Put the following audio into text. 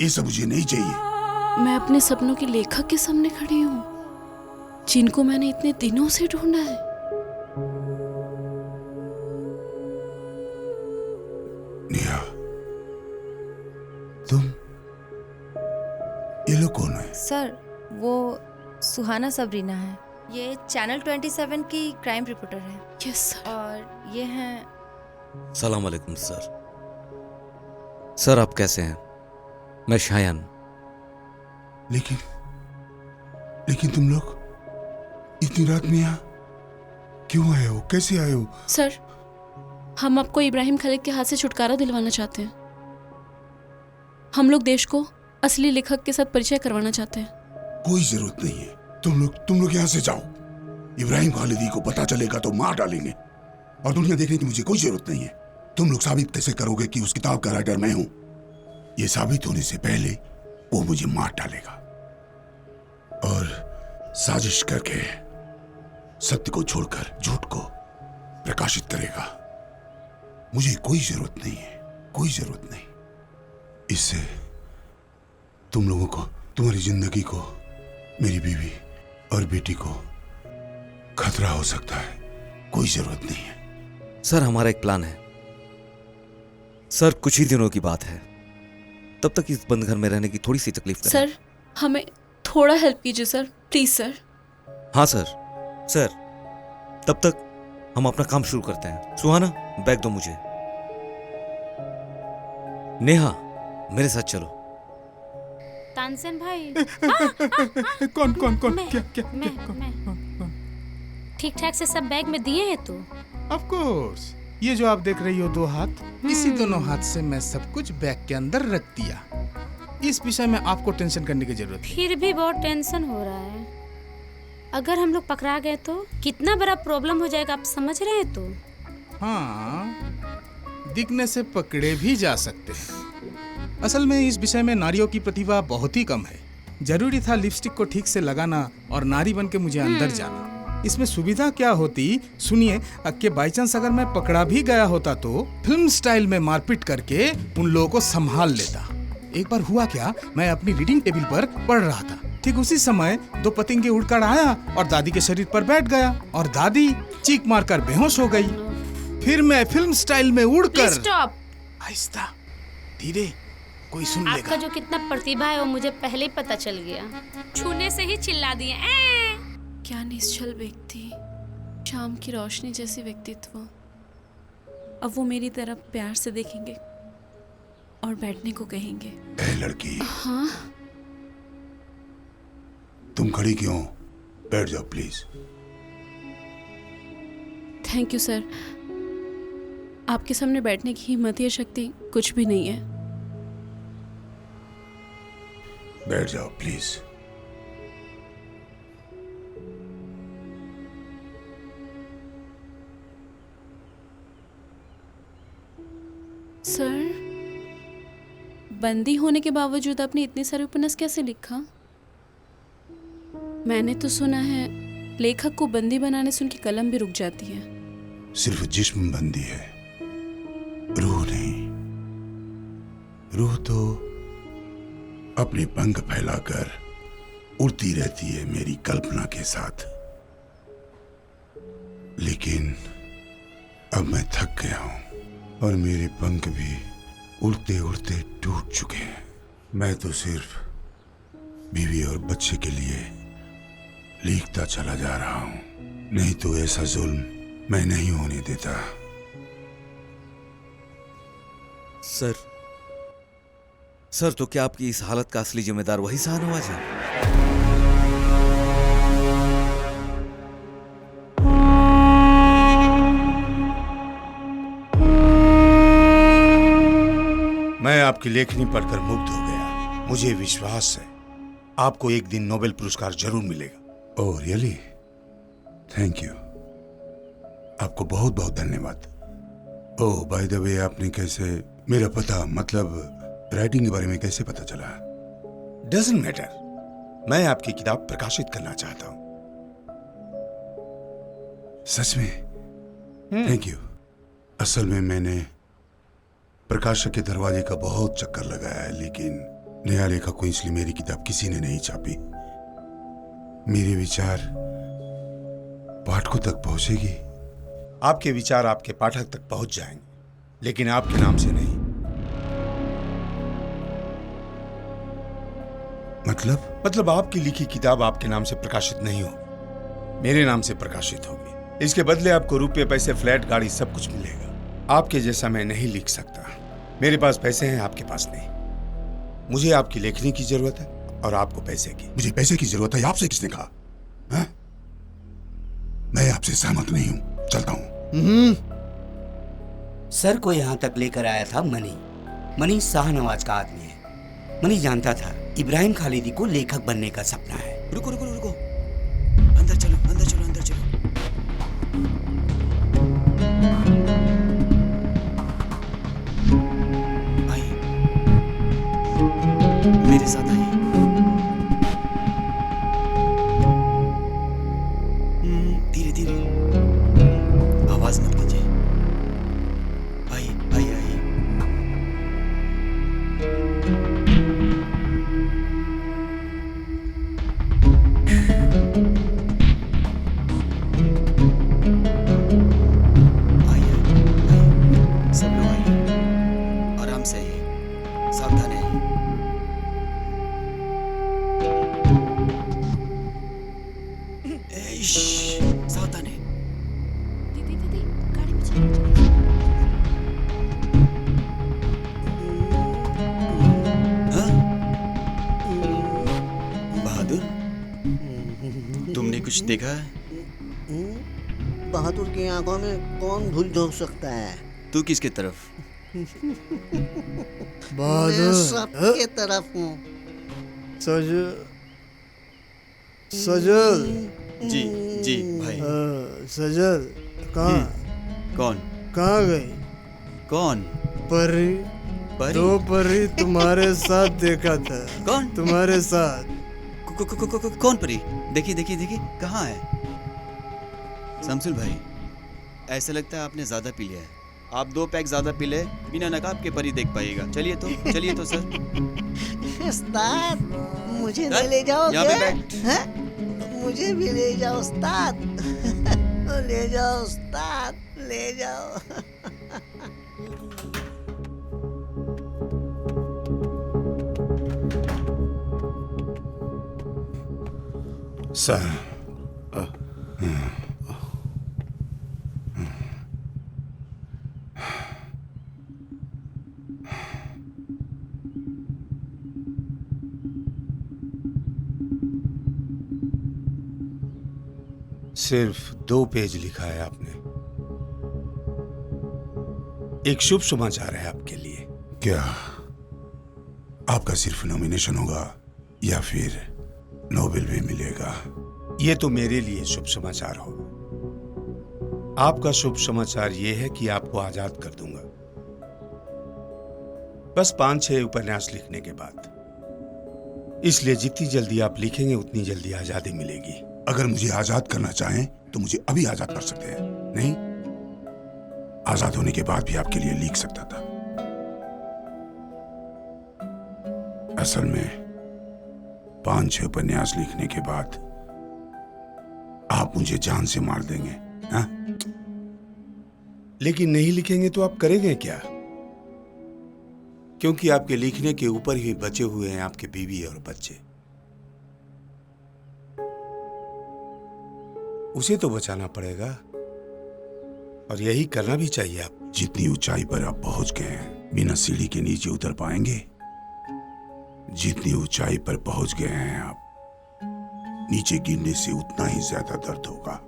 ये सब मुझे नहीं चाहिए। मैं अपने सपनों के लेखक के सामने खड़ी हूँ, जिनको मैंने इतने दिनों से ढूंढा है। नेहा, तुम, ये लोग कौन है? सर, वो सुहाना सबरीना है। ये चैनल 27 की क्राइम रिपोर्टर है। Yes sir. और ये हैं। सलाम अलैकुम सर। सर आप कैसे हैं? मैं शायन। लेकिन तुम लोग इतनी रात में यहाँ क्यों आए हो? कैसे आए हो? सर, हम आपको इब्राहिम खलीद के हाथ से छुटकारा दिलवाना चाहते हैं। हम लोग देश को असली लेखक के साथ परिचय करवाना चाहते हैं। कोई जरूरत नहीं है। तुम लोग यहाँ से जाओ। इब्राहिम खालिदी को पता चलेगा तो मार डालेंगे, और दुनिया देखने की मुझे कोई जरूरत नहीं है। तुम लोग साबित कैसे करोगे कि उस किताब का राइटर मैं हूं? ये साबित होने से पहले वो मुझे मार डालेगा और साजिश करके सत्य को छोड़कर झूठ को प्रकाशित करेगा। मुझे कोई जरूरत नहीं है, कोई जरूरत नहीं। इससे तुम लोगों को, तुम्हारी जिंदगी को, मेरी बीवी और बेटी को खतरा हो सकता है। कोई जरूरत नहीं है। सर हमारा एक प्लान है। सर कुछ ही दिनों की बात है, तब तक इस बंद घर में रहने की थोड़ी सी तकलीफ करें। सर, हमें थोड़ा हेल्प कीजिए सर, प्लीज सर। हाँ सर। सर तब तक हम अपना काम शुरू करते हैं। सुहाना, बैग दो मुझे। नेहा, मेरे साथ चलो। तानसेन भाई। कौन? ठीक ठाक से सब बैग में दिए हैं तो? Of course. ये जो आप देख रही हो 2 हाथ, इसी दोनों हाथ से मैं सब कुछ बैग के अंदर रख दिया। इस विषय में आपको टेंशन करने की जरूरत है। फिर भी बहुत टेंशन हो रहा है। अगर हम लोग पकड़ा गए तो कितना बड़ा प्रॉब्लम हो जाएगा, आप समझ रहे हैं तो? हाँ, दिखने से पकड़े भी जा सकते हैं। असल में इस विषय में नारियों की प्रतिभा बहुत ही कम है। जरूरी था लिपस्टिक को ठीक से लगाना और नारी बन के मुझे अंदर जाना। इसमें सुविधा क्या होती, सुनिए, कि बाई चांस अगर मैं पकड़ा भी गया होता तो फिल्म स्टाइल में मारपीट करके उन लोगों को संभाल लेता। एक बार हुआ क्या, मैं अपनी रीडिंग टेबल पर पढ़ रहा था। ठीक उसी समय 2 पतंगे उड़कर आया और दादी के शरीर पर बैठ गया और दादी चीख मारकर बेहोश हो गई। फिर मैं फिल्म स्टाइल में उड़कर, स्टॉप, आहिस्ता, धीरे, कोई सुन लेगा। आपका जो कितना प्रतिभा है वो मुझे पहले ही पता चल गया। छूने से ही चिल्ला दिए। क्या निश्चल व्यक्ति, शाम की रोशनी जैसी व्यक्तित्व। अब वो मेरी तरफ प्यार से देखेंगे और बैठने को कहेंगे। ए लड़की, हाँ? तुम खड़ी क्यों? बैठ जाओ प्लीज। Thank you sir. आपके सामने बैठने की हिम्मत या शक्ति कुछ भी नहीं है। बैठ जाओ प्लीज। सर, बंदी होने के बावजूद आपने इतने सारे उपन्यास कैसे लिखा? मैंने तो सुना है लेखक को बंदी बनाने से उनकी कलम भी रुक जाती है। सिर्फ जिस्म बंदी है, रूह नहीं। रूह तो अपने पंख फैलाकर उड़ती रहती है मेरी कल्पना के साथ। लेकिन अब मैं थक गया हूं और मेरे पंख भी उड़ते उड़ते टूट चुके हैं। मैं तो सिर्फ बीवी और बच्चे के लिए लिखता चला जा रहा हूं। नहीं तो ऐसा जुल्म मैं नहीं होने देता। सर तो क्या आपकी इस हालत का असली जिम्मेदार वही शाहनवाज है? मैं आपकी लेखनी पढ़कर मुग्ध हो गया। मुझे विश्वास है आपको एक दिन नोबेल पुरस्कार जरूर मिलेगा। Oh really? Thank you. आपको बहुत बहुत धन्यवाद। ओह बाय द वे, आपने कैसे मेरा पता, मतलब राइटिंग के बारे में कैसे पता चला? Doesn't matter. मैं आपकी किताब प्रकाशित करना चाहता हूं। सच में? Thank you. असल में मैंने प्रकाशक के दरवाजे का बहुत चक्कर लगाया है, लेकिन नया लेखक हूं इसलिए मेरी किताब किसी ने नहीं छापी। मेरे विचार पाठकों तक पहुंचेगी। आपके विचार आपके पाठक तक पहुंच जाएंगे, लेकिन आपके नाम से नहीं। मतलब आपकी लिखी किताब आपके नाम से प्रकाशित नहीं होगी, मेरे नाम से प्रकाशित होगी। इसके बदले आपको रुपये, पैसे, फ्लैट, गाड़ी सब कुछ मिलेगा। आपके जैसा मैं नहीं लिख सकता। मेरे पास पैसे हैं, आपके पास नहीं। मुझे आपकी लेखनी की जरूरत है और आपको पैसे की। मुझे पैसे की जरूरत है, आपसे किसने कहा? हा? मैं आपसे सहमत नहीं हूं, चलता हूं। सर को यहाँ तक लेकर आया था मनी। मनी शाहनवाज का आदमी है। मनी जानता था इब्राहिम खालिदी को लेखक बनने का सपना है। रुको रुको रुको, अंदर चलो अंदर चलो अंदर चलो। आइए, मेरे साथ आइए। धीरे धीरे, आवाज मत कीजिए। आइए आइए आइए। सब लोग आइए, आराम से आइए, सावधान आइए। सावधान है। दीदी दीदी गाड़ी में चलो। हाँ? बहादुर, तुमने कुछ देखा है? बहादुर की आंखों में कौन भूल झोंक सकता है? तू किसके तरफ? मैं सबके तरफ हूँ। सजल जी जी भाई। सजल कौन? कहाँ गई? कौन? परी। परी? दो परी तुम्हारे साथ देखा था। कौन? तुम्हारे साथ। कौन परी? देखिए देखिए देखिए, कहाँ है? शमसुल भाई, ऐसा लगता है आपने ज्यादा पी लिया है। आप 2 पैक ज्यादा पी ले, बिना नकाब के परी देख पाइएगा। चलिए तो सर। उस्ताद, मुझे नहीं ले जाओगे? यहाँ पे बैठ। हैं? मुझे भी ले जाओ उस्ताद। ले जाओ उस्ताद, ले जाओ। सर, सिर्फ 2 पेज लिखा है आपने। एक शुभ समाचार है आपके लिए। क्या आपका सिर्फ नॉमिनेशन होगा या फिर नोबेल भी मिलेगा? ये तो मेरे लिए शुभ समाचार होगा। आपका शुभ समाचार ये है कि आपको आजाद कर दूंगा, बस 5-6 उपन्यास लिखने के बाद। इसलिए जितनी जल्दी आप लिखेंगे उतनी जल्दी आजादी मिलेगी। अगर मुझे आजाद करना चाहें तो मुझे अभी आजाद कर सकते हैं। नहीं, आजाद होने के बाद भी आपके लिए लिख सकता था। असल में 5-6 उपन्यास लिखने के बाद आप मुझे जान से मार देंगे। हाँ? लेकिन नहीं लिखेंगे तो आप करेंगे क्या? क्योंकि आपके लिखने के ऊपर ही बचे हुए हैं आपके बीवी और बच्चे। उसे तो बचाना पड़ेगा, और यही करना भी चाहिए आप। जितनी ऊंचाई पर आप पहुंच गए हैं, बिना सीढ़ी के नीचे उतर पाएंगे? जितनी ऊंचाई पर पहुंच गए हैं आप, नीचे गिरने से उतना ही ज्यादा दर्द होगा।